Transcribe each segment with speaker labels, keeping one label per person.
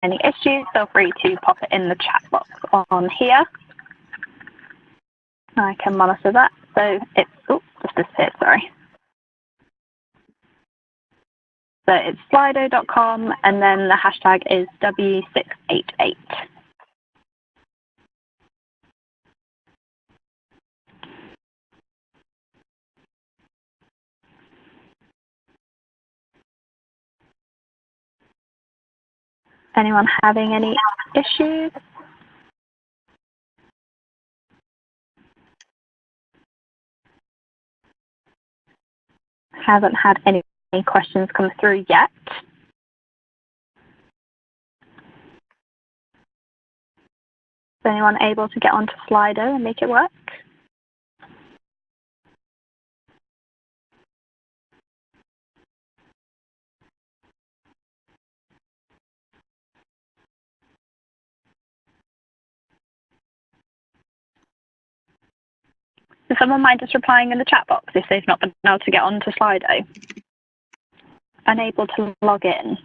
Speaker 1: any issues, feel free to pop it in the chat box on here. I can monitor that. So it's, oh, just disappeared, sorry. So it's slido.com, and then the hashtag is W688. Anyone having any issues? Haven't had any questions come through yet. Is anyone able to get onto Slido and make it work? Does someone mind just replying in the chat box if they've not been able to get onto Slido? Unable to log in.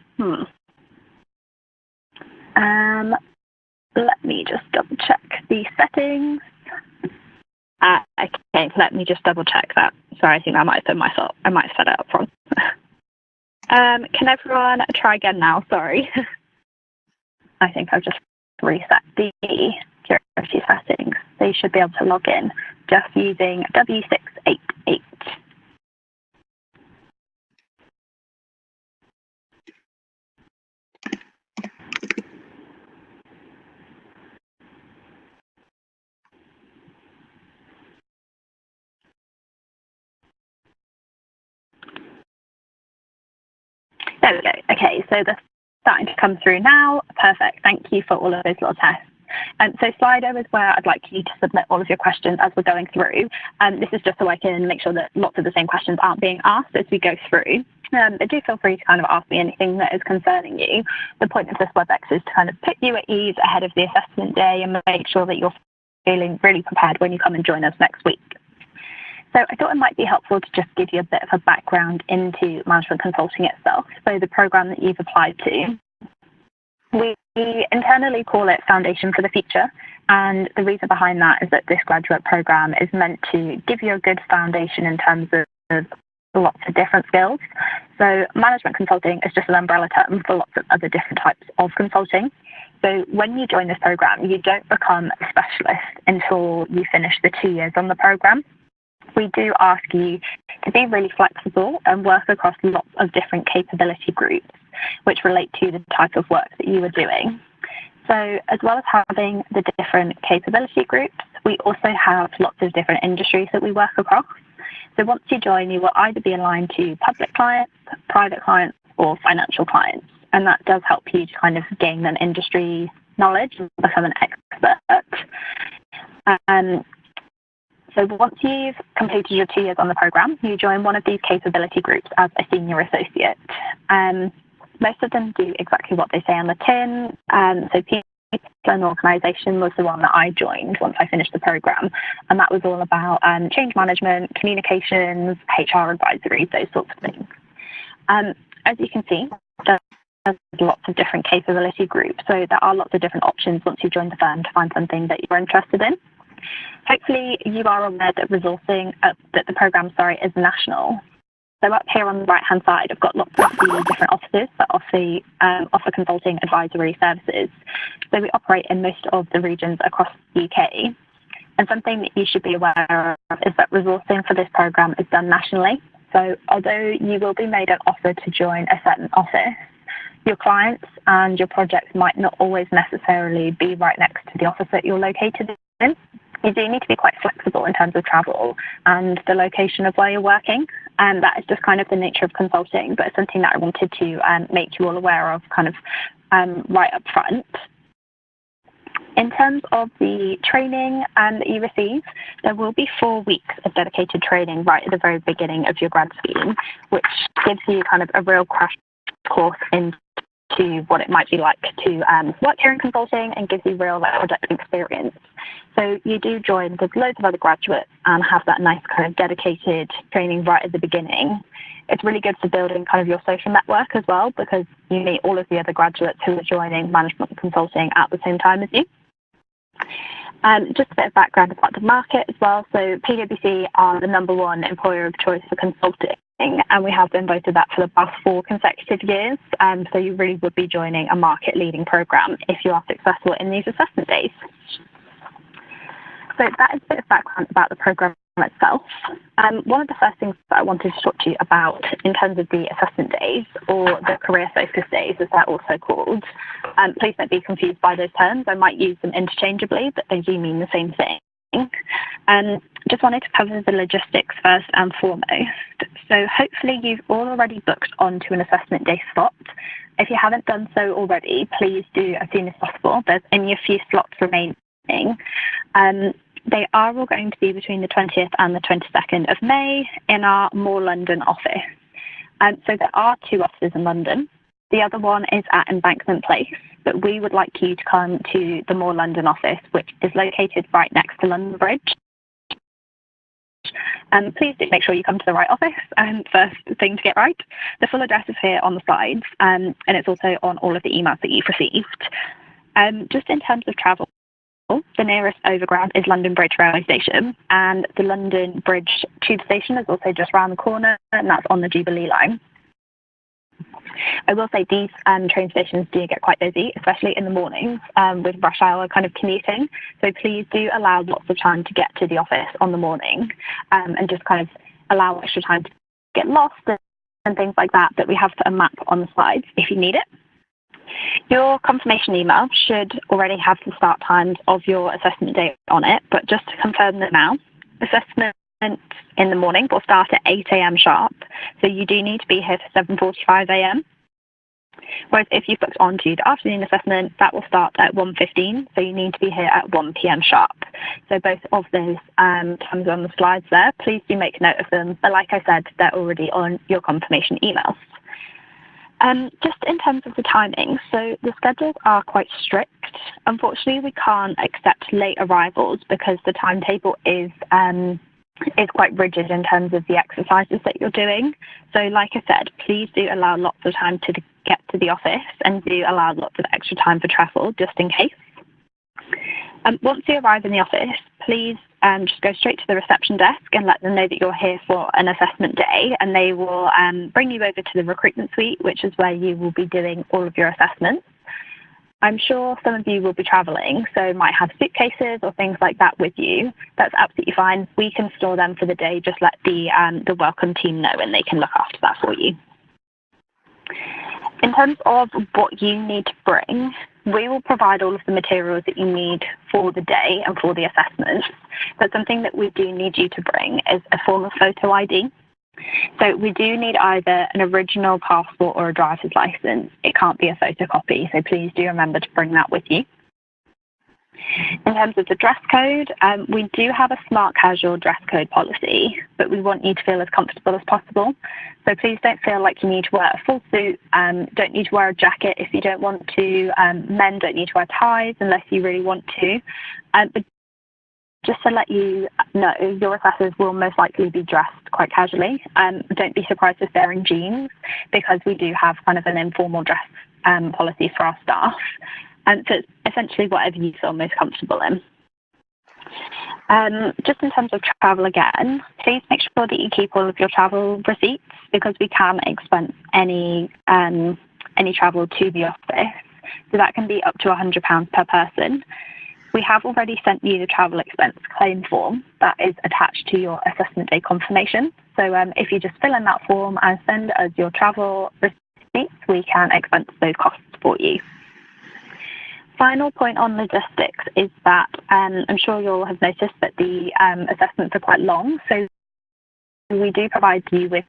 Speaker 1: Let me just double check the settings. Okay, let me just double check that. Sorry, I think that might have been my fault. I might have set it up wrong. Can everyone try again now? Sorry. I think I've just reset the security settings. They should be able to log in just using W688. There we go. Okay, so they're starting to come through now. Perfect. Thank you for all of those little tests. So Slido is where I'd like you to submit all of your questions as we're going through. This is just so I can make sure that lots of the same questions aren't being asked as we go through. But do feel free to kind of ask me anything that is concerning you. The point of this WebEx is to kind of put you at ease ahead of the assessment day and make sure that you're feeling really prepared when you come and join us next week. So I thought it might be helpful to just give you a bit of a background into management consulting itself. So the program that you've applied to, we internally call it Foundation for the Future. And the reason behind that is that this graduate program is meant to give you a good foundation in terms of lots of different skills. So management consulting is just an umbrella term for lots of other different types of consulting. So when you join this program, you don't become a specialist until you finish the 2 years on the program. We do ask you to be really flexible and work across lots of different capability groups, which relate to the type of work that you are doing. So as well as having the different capability groups, we also have lots of different industries that we work across. So once you join, you will either be aligned to public clients, private clients, or financial clients. And that does help you to kind of gain an industry knowledge and become an expert. So once you've completed your 2 years on the program, you join one of these capability groups as a senior associate. Most of them do exactly what they say on the tin. So people and organisation was the one that I joined once I finished the program. And that was all about change management, communications, HR advisory, those sorts of things. As you can see, there's lots of different capability groups. So there are lots of different options once you join the firm to find something that you're interested in. Hopefully you are aware that that the program, is national. So up here on the right-hand side, I've got lots of the different offices that offer consulting advisory services. So we operate in most of the regions across the UK. And something that you should be aware of is that resourcing for this program is done nationally. So although you will be made an offer to join a certain office, your clients and your projects might not always necessarily be right next to the office that you're located in. You do need to be quite flexible in terms of travel and the location of where you're working. And that is just kind of the nature of consulting, but it's something that I wanted to make you all aware of right up front. In terms of the training that you receive, there will be 4 weeks of dedicated training right at the very beginning of your grad scheme, which gives you kind of a real crash course into what it might be like to work here in consulting and gives you real project experience. So you do join with loads of other graduates and have that nice kind of dedicated training right at the beginning. It's really good for building kind of your social network as well, because you meet all of the other graduates who are joining management consulting at the same time as you. Just a bit of background about the market as well. So PwC are the #1 employer of choice for consulting, and we have been voted that for the past 4 consecutive years. So you really would be joining a market-leading program if you are successful in these assessment days. So that is a bit of background about the program itself. One of the first things that I wanted to talk to you about in terms of the assessment days, or the career focus days as they're also called, please don't be confused by those terms. I might use them interchangeably, but they do mean the same thing. Just wanted to cover the logistics first and foremost. So hopefully you've all already booked onto an assessment day slot. If you haven't done so already, please do as soon as possible. There's only a few slots remaining. They are all going to be between the 20th and the 22nd of May in our More London office. So there are 2 offices in London. The other one is at Embankment Place, but we would like you to come to the More London office, which is located right next to London Bridge. Please do make sure you come to the right office, first thing to get right. The full address is here on the slides, and it's also on all of the emails that you've received. Just in terms of travel, the nearest overground is London Bridge railway station, and the London Bridge tube station is also just around the corner, and that's on the Jubilee line. I will say these train stations do get quite busy, especially in the mornings with rush hour kind of commuting. So please do allow lots of time to get to the office on the morning, and just kind of allow extra time to get lost and things like that, that we have a map on the slides if you need it. Your confirmation email should already have the start times of your assessment date on it, but just to confirm that now, assessment in the morning will start at 8 AM sharp, so you do need to be here for 7:45 AM. Whereas if you booked onto the afternoon assessment, that will start at 1:15, so you need to be here at 1 PM sharp. So both of those times on the slides there, please do make note of them, but like I said, they're already on your confirmation emails. Just in terms of the timing, so the schedules are quite strict. Unfortunately, we can't accept late arrivals because the timetable is quite rigid in terms of the exercises that you're doing. So like I said, please do allow lots of time to get to the office, and do allow lots of extra time for travel just in case. Once you arrive in the office, please just go straight to the reception desk and let them know that you're here for an assessment day, and they will bring you over to the recruitment suite, which is where you will be doing all of your assessments. I'm sure some of you will be traveling, so might have suitcases or things like that with you. That's absolutely fine. We can store them for the day. Just let the welcome team know, and they can look after that for you. In terms of what you need to bring, we will provide all of the materials that you need for the day and for the assessments, but something that we do need you to bring is a form of photo ID. So we do need either an original passport or a driver's license. It can't be a photocopy, so please do remember to bring that with you. In terms of the dress code, we do have a smart casual dress code policy, but we want you to feel as comfortable as possible. So please don't feel like you need to wear a full suit, don't need to wear a jacket if you don't want to, men don't need to wear ties unless you really want to. But just to let you know, your assessors will most likely be dressed quite casually. Don't be surprised if they're in jeans, because we do have kind of an informal dress policy for our staff. So it's essentially whatever you feel most comfortable in. Just in terms of travel again, please make sure that you keep all of your travel receipts, because we can expense any travel to the office. So that can be up to £100 per person. We have already sent you the travel expense claim form that is attached to your assessment day confirmation. So if you just fill in that form and send us your travel receipts, we can expense those costs for you. Final point on logistics is that I'm sure you'll have noticed that the assessments are quite long. So we do provide you with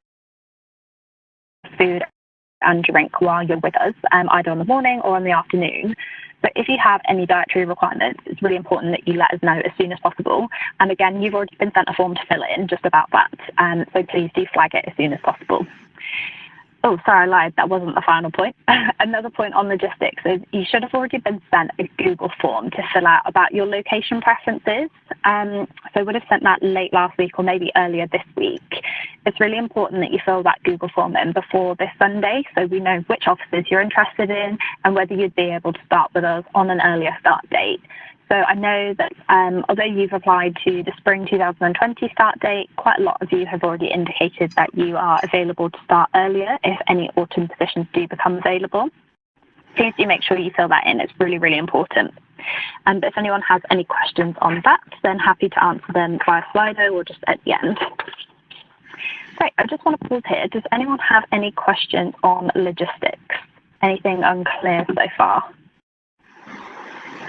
Speaker 1: food and drink while you're with us, either in the morning or in the afternoon. But if you have any dietary requirements, it's really important that you let us know as soon as possible. And again, you've already been sent a form to fill in just about that. So please do flag it as soon as possible. Oh, sorry, I lied. That wasn't the final point. Another point on logistics is you should have already been sent a Google form to fill out about your location preferences. So I would have sent that late last week or maybe earlier this week. It's really important that you fill that Google form in before this Sunday so we know which offices you're interested in and whether you'd be able to start with us on an earlier start date. So I know that although you've applied to the spring 2020 start date, quite a lot of you have already indicated that you are available to start earlier if any autumn positions do become available. Please do make sure you fill that in. It's really, really important. But if anyone has any questions on that, then happy to answer them via Slido or just at the end. Great, I just want to pause here. Does anyone have any questions on logistics? Anything unclear so far?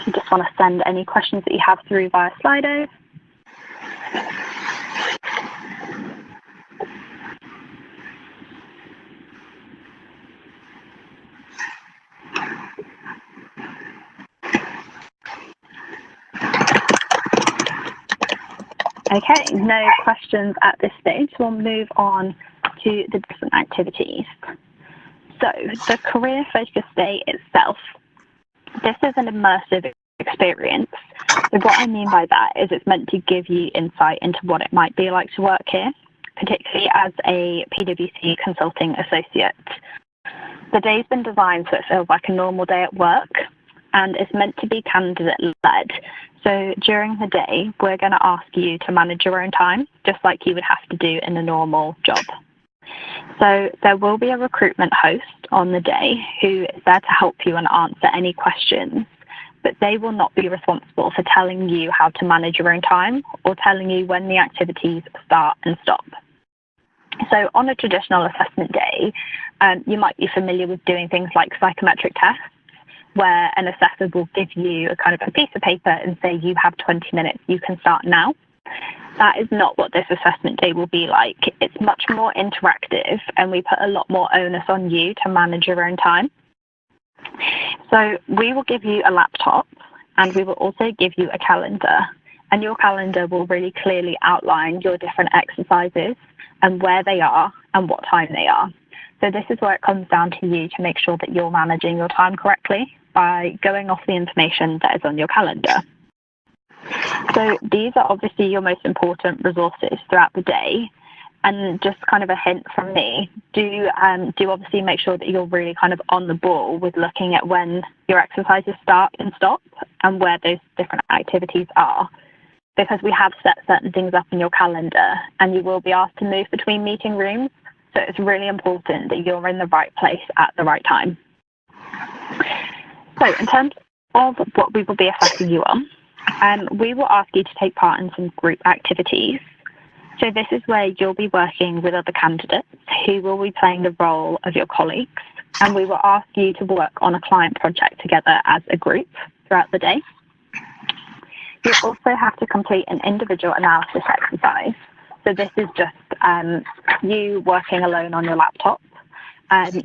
Speaker 1: You just want to send any questions that you have through via Slido. Okay, no questions at this stage. We'll move on to the different activities. So the career focus day itself, this is an immersive experience. So what I mean by that is it's meant to give you insight into what it might be like to work here, particularly as a PwC consulting associate. The day's been designed so it feels like a normal day at work, and it's meant to be candidate-led. So during the day, we're going to ask you to manage your own time, just like you would have to do in a normal job. So there will be a recruitment host on the day who is there to help you and answer any questions, but they will not be responsible for telling you how to manage your own time or telling you when the activities start and stop. So on a traditional assessment day, you might be familiar with doing things like psychometric tests, where an assessor will give you a kind of a piece of paper and say, you have 20 minutes, you can start now. That is not what this assessment day will be like. It's much more interactive, and we put a lot more onus on you to manage your own time. So we will give you a laptop, and we will also give you a calendar, and your calendar will really clearly outline your different exercises and where they are and what time they are. So this is where it comes down to you to make sure that you're managing your time correctly by going off the information that is on your calendar. So these are obviously your most important resources throughout the day. And just kind of a hint from me, do obviously make sure that you're really kind of on the ball with looking at when your exercises start and stop and where those different activities are, because we have set certain things up in your calendar and you will be asked to move between meeting rooms. So it's really important that you're in the right place at the right time. So in terms of what we will be assessing you on, we will ask you to take part in some group activities. So this is where you'll be working with other candidates who will be playing the role of your colleagues, and we will ask you to work on a client project together as a group throughout the day. You also have to complete an individual analysis exercise. So this is just you working alone on your laptop.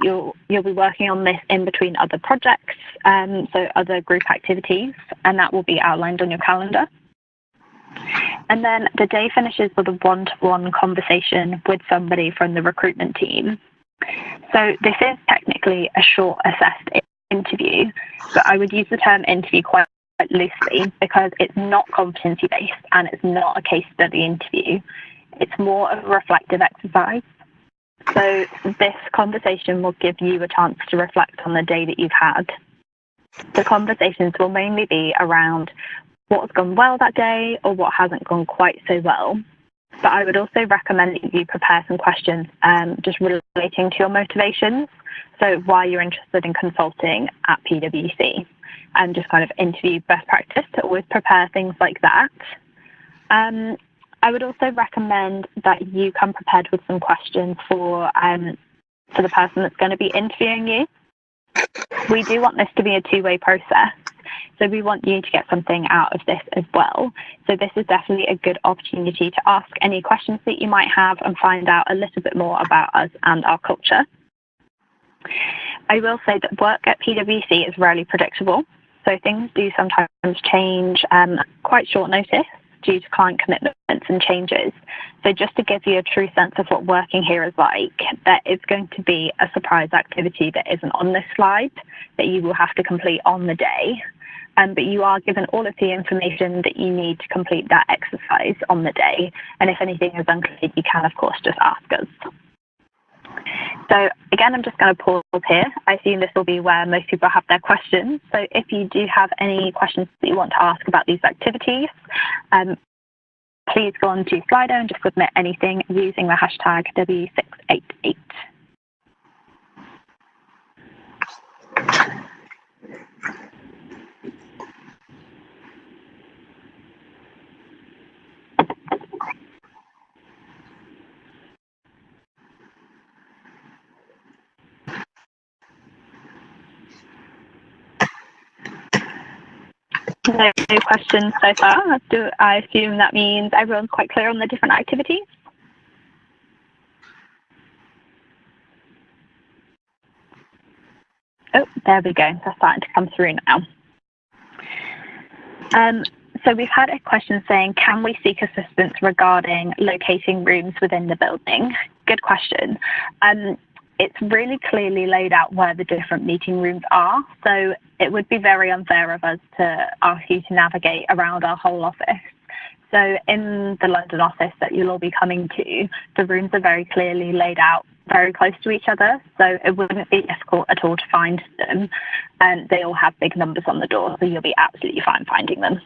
Speaker 1: You'll be working on this in between other projects, so other group activities, and that will be outlined on your calendar. And then the day finishes with a one-to-one conversation with somebody from the recruitment team. So this is technically a short assessed interview, but I would use the term interview quite loosely because it's not competency-based and it's not a case study interview. It's more of a reflective exercise. So this conversation will give you a chance to reflect on the day that you've had. The conversations will mainly be around what has gone well that day or what hasn't gone quite so well. But I would also recommend that you prepare some questions just relating to your motivations. So why you're interested in consulting at PwC, and just kind of interview best practice to always prepare things like that. I would also recommend that you come prepared with some questions for the person that's going to be interviewing you. We do want this to be a two-way process, so we want you to get something out of this as well. So this is definitely a good opportunity to ask any questions that you might have and find out a little bit more about us and our culture. I will say that work at PwC is rarely predictable, so things do sometimes change quite short notice. due to client commitments and changes. So just to give you a true sense of what working here is like, there is going to be a surprise activity that isn't on this slide that you will have to complete on the day. But you are given all of the information that you need to complete that exercise on the day. And if anything is unclear, you can, of course, just ask us. So again, I'm just going to pause here. I assume this will be where most people have their questions. So if you do have any questions that you want to ask about these activities, please go on to Slido and just submit anything using the hashtag W688. No questions so far. I assume that means everyone's quite clear on the different activities. Oh, there we go. They're starting to come through now. So we've had a question saying, can we seek assistance regarding locating rooms within the building? Good question. It's really clearly laid out where the different meeting rooms are. So it would be very unfair of us to ask you to navigate around our whole office. So in the London office that you'll all be coming to, the rooms are very clearly laid out very close to each other. So it wouldn't be difficult at all to find them. And they all have big numbers on the door, so you'll be absolutely fine finding them.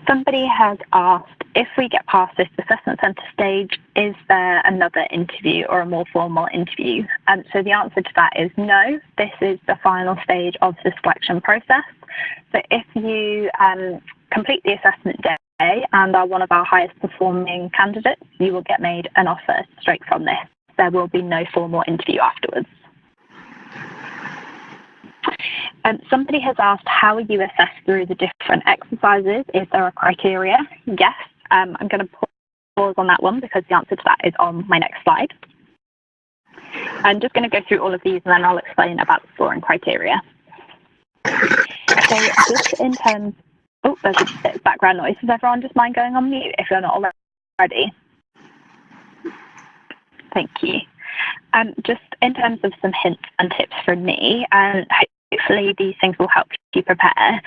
Speaker 1: Somebody has asked, if we get past this assessment centre stage, is there another interview or a more formal interview? So the answer to that is no. This is the final stage of the selection process. So if you complete the assessment day and are one of our highest performing candidates, you will get made an offer straight from this. There will be no formal interview afterwards. Somebody has asked, how are you assessed through the different exercises? Is there a criteria? Yes. I'm going to pause on that one because the answer to that is on my next slide. I'm just going to go through all of these and then I'll explain about the scoring criteria. So just in terms, oh, there's a bit of background noise. Does everyone just mind going on mute if you're not already? Thank you. Just in terms of some hints and tips from me, and hopefully these things will help you prepare.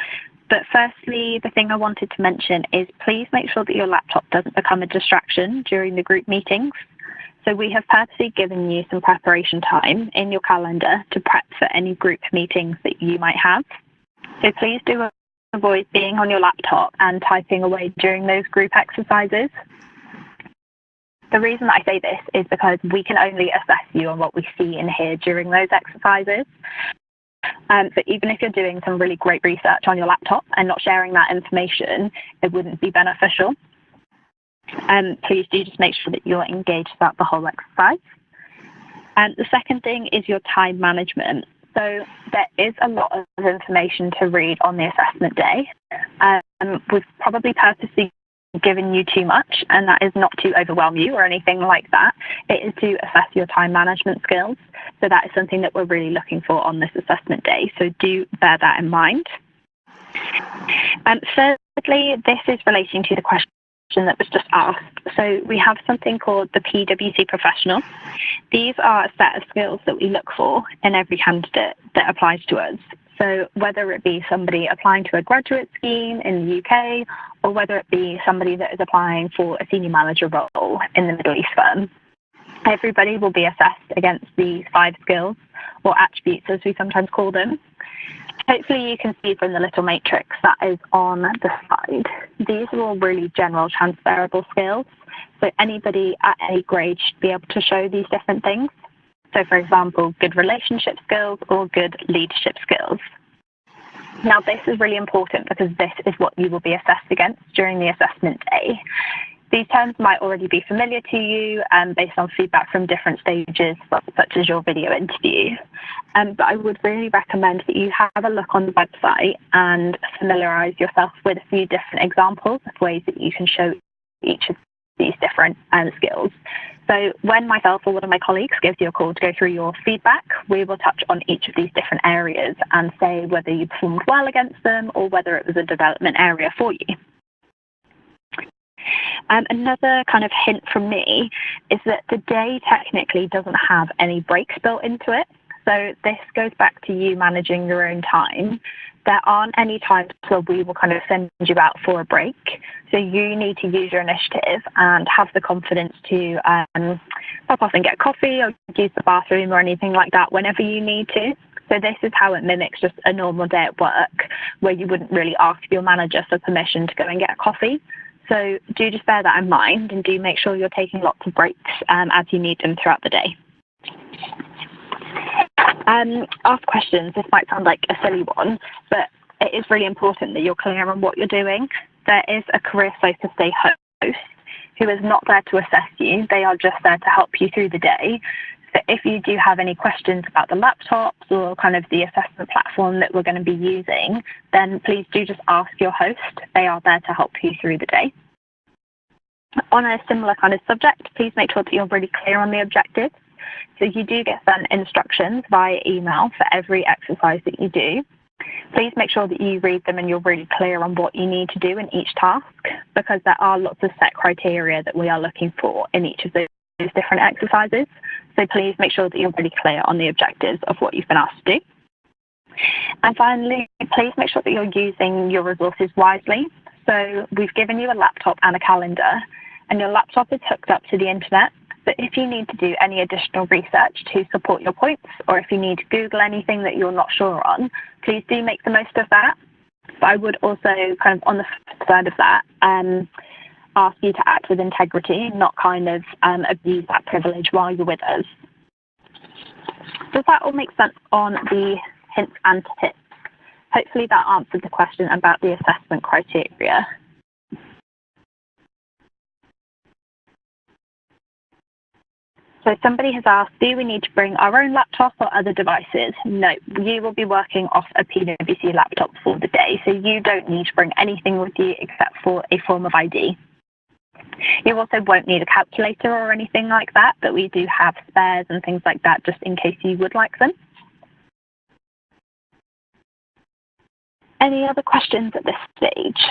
Speaker 1: But firstly, the thing I wanted to mention is please make sure that your laptop doesn't become a distraction during the group meetings. So we have purposely given you some preparation time in your calendar to prep for any group meetings that you might have. So please do avoid being on your laptop and typing away during those group exercises. The reason that I say this is because we can only assess you on what we see and hear during those exercises. So even if you're doing some really great research on your laptop and not sharing that information, it wouldn't be beneficial. Please do just make sure that you're engaged throughout the whole exercise. The second thing is your time management. So there is a lot of information to read on the assessment day. We've probably purposely given you too much, and that is not to overwhelm you or anything like that. It is to assess your time management skills. So that is something that we're really looking for on this assessment day. So do bear that in mind. Thirdly, this is relating to the question that was just asked. So we have something called the PwC Professional. These are a set of skills that we look for in every candidate that applies to us. So whether it be somebody applying to a graduate scheme in the UK, or whether it be somebody that is applying for a senior manager role in the Middle East firm, everybody will be assessed against these 5 skills, or attributes as we sometimes call them. Hopefully you can see from the little matrix that is on the slide. These are all really general transferable skills. So anybody at any grade should be able to show these different things. So for example, good relationship skills or good leadership skills. Now this is really important because this is what you will be assessed against during the assessment day. These terms might already be familiar to you based on feedback from different stages, such as your video interview. But I would really recommend that you have a look on the website and familiarise yourself with a few different examples of ways that you can show each of these different skills. So when myself or one of my colleagues gives you a call to go through your feedback, we will touch on each of these different areas and say whether you performed well against them or whether it was a development area for you. Another kind of hint from me is that the day technically doesn't have any breaks built into it. So this goes back to you managing your own time. There aren't any times where we will kind of send you out for a break. So you need to use your initiative and have the confidence to pop off and get coffee or use the bathroom or anything like that whenever you need to. So this is how it mimics just a normal day at work, where you wouldn't really ask your manager for permission to go and get a coffee. So do just bear that in mind and do make sure you're taking lots of breaks as you need them throughout the day. Ask questions. This might sound like a silly one, but it is really important that you're clear on what you're doing. There is a career-focused day host who is not there to assess you. They are just there to help you through the day. So if you do have any questions about the laptops or kind of the assessment platform that we're going to be using, then please do just ask your host. They are there to help you through the day. On a similar kind of subject, please make sure that you're really clear on the objectives. So you do get sent instructions via email for every exercise that you do. Please make sure that you read them and you're really clear on what you need to do in each task, because there are lots of set criteria that we are looking for in each of those different exercises. So please make sure that you're really clear on the objectives of what you've been asked to do. And finally, please make sure that you're using your resources wisely. So we've given you a laptop and a calendar, and your laptop is hooked up to the internet. But if you need to do any additional research to support your points, or if you need to Google anything that you're not sure on, please do make the most of that. But I would also kind of on the flip side of that, ask you to act with integrity, not kind of abuse that privilege while you're with us. Does that all make sense on the hints and tips? Hopefully that answered the question about the assessment criteria. So somebody has asked, do we need to bring our own laptop or other devices? No, you will be working off a PwC laptop for the day, so you don't need to bring anything with you except for a form of ID. You also won't need a calculator or anything like that, but we do have spares and things like that just in case you would like them. Any other questions at this stage?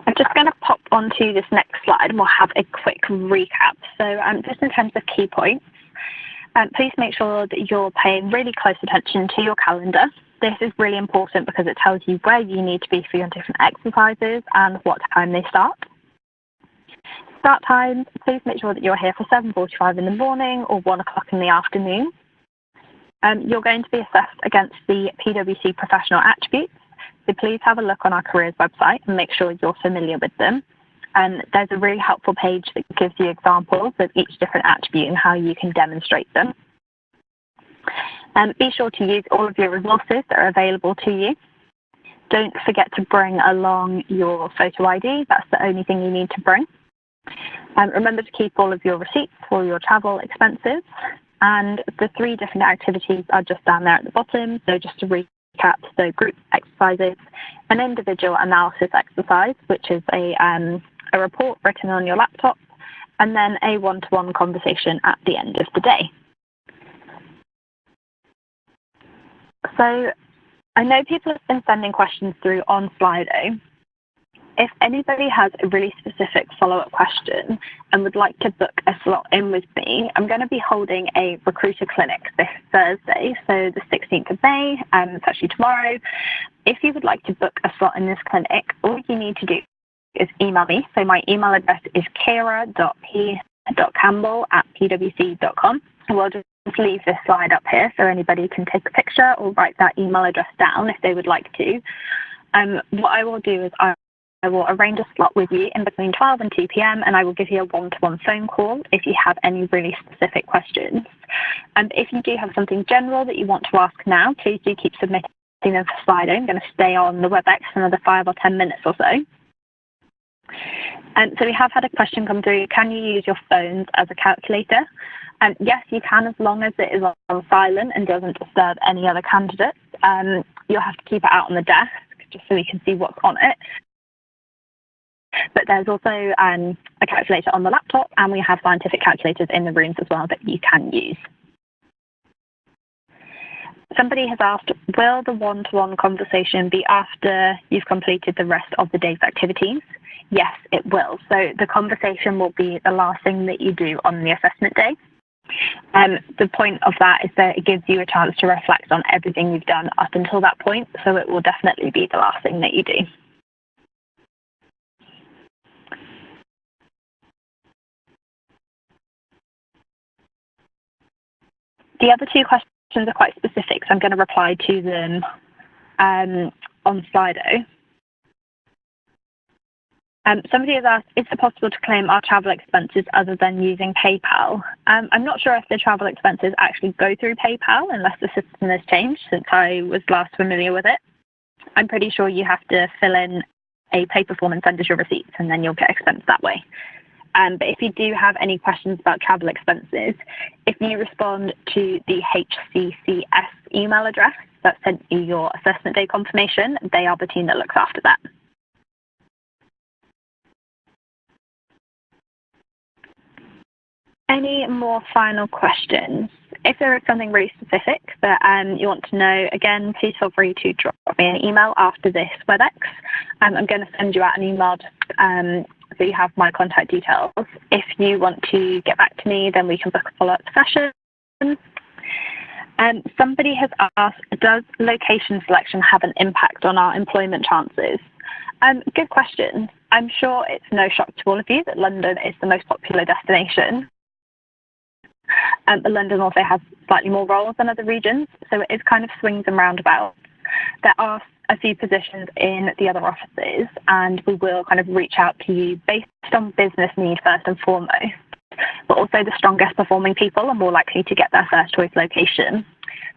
Speaker 1: I'm just going to pop onto this next slide and we'll have a quick recap. So just in terms of key points, please make sure that you're paying really close attention to your calendar. This is really important because it tells you where you need to be for your different exercises and what time they start. Start times, please make sure that you're here for 7:45 in the morning or 1 o'clock in the afternoon. You're going to be assessed against the PwC professional attributes. So please have a look on our careers website and make sure you're familiar with them. There's a really helpful page that gives you examples of each different attribute and how you can demonstrate them. Be sure to use all of your resources that are available to you. Don't forget to bring along your photo ID. That's the only thing you need to bring. Remember to keep all of your receipts for your travel expenses. And the 3 different activities are just down there at the bottom. So just to recap, the group exercises, an individual analysis exercise, which is a report written on your laptop, and then a one-to-one conversation at the end of the day. So I know people have been sending questions through on Slido. If anybody has a really specific follow-up question and would like to book a slot in with me, I'm going to be holding a recruiter clinic this Thursday, so the 16th of May, it's actually tomorrow. If you would like to book a slot in this clinic, all you need to do is email me. So my email address is kira.p.campbell@pwc.com. We'll just leave this slide up here so anybody can take a picture or write that email address down if they would like to. What I will do is I will arrange a slot with you in between 12 and 2 p.m. and I will give you a one-to-one phone call if you have any really specific questions. And if you do have something general that you want to ask now, please do keep submitting them for Slido. I'm going to stay on the WebEx for another 5 or 10 minutes or so. So we have had a question come through, can you use your phones as a calculator? Yes, you can, as long as it is on silent and doesn't disturb any other candidates. You'll have to keep it out on the desk just so we can see what's on it. But there's also a calculator on the laptop, and we have scientific calculators in the rooms as well that you can use. Somebody has asked, will the one-to-one conversation be after you've completed the rest of the day's activities? Yes, it will. So the conversation will be the last thing that you do on the assessment day. The point of that is that it gives you a chance to reflect on everything you've done up until that point, so it will definitely be the last thing that you do. The other two questions are quite specific, so I'm going to reply to them on Slido. Somebody has asked, is it possible to claim our travel expenses other than using PayPal? I'm not sure if the travel expenses actually go through PayPal unless the system has changed since I was last familiar with it. I'm pretty sure you have to fill in a paper form and send us your receipts, and then you'll get expensed that way. But if you do have any questions about travel expenses, if you respond to the HCCS email address that sent you your assessment day confirmation, they are the team that looks after that. Any more final questions? If there is something really specific that you want to know, again, please feel free to drop me an email after this WebEx. I'm going to send you out an email so you have my contact details. If you want to get back to me, then we can book a follow-up session. Somebody has asked, does location selection have an impact on our employment chances? Good question. I'm sure it's no shock to all of you that London is the most popular destination. London also has slightly more roles than other regions, so it is kind of swings and roundabouts. There are a few positions in the other offices, and we will kind of reach out to you based on business need first and foremost, but also the strongest performing people are more likely to get their first choice location.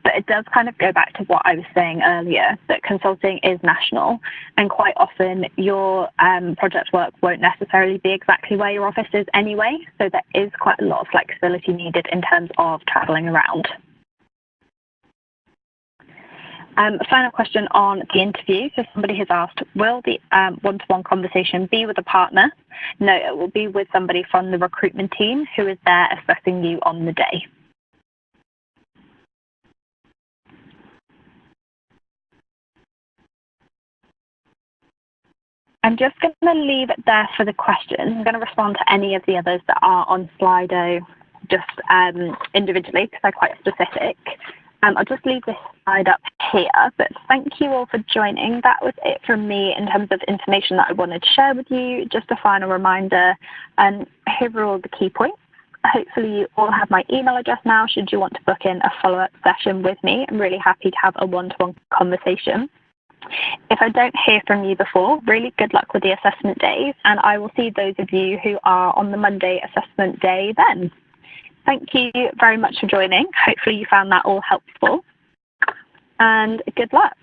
Speaker 1: But it does kind of go back to what I was saying earlier, that consulting is national, and quite often your project work won't necessarily be exactly where your office is anyway, so there is quite a lot of flexibility needed in terms of travelling around. Final question on the interview. So somebody has asked, will the one-to-one conversation be with a partner? No, it will be with somebody from the recruitment team who is there assessing you on the day. I'm just going to leave it there for the questions. I'm going to respond to any of the others that are on Slido just individually because they're quite specific. I'll just leave this slide up here, but thank you all for joining. That was it from me in terms of information that I wanted to share with you. Just a final reminder, here are all the key points. Hopefully you all have my email address now should you want to book in a follow-up session with me. I'm really happy to have a one-to-one conversation. If I don't hear from you before, really good luck with the assessment days, and I will see those of you who are on the Monday assessment day then. Thank you very much for joining. Hopefully you found that all helpful, and good luck.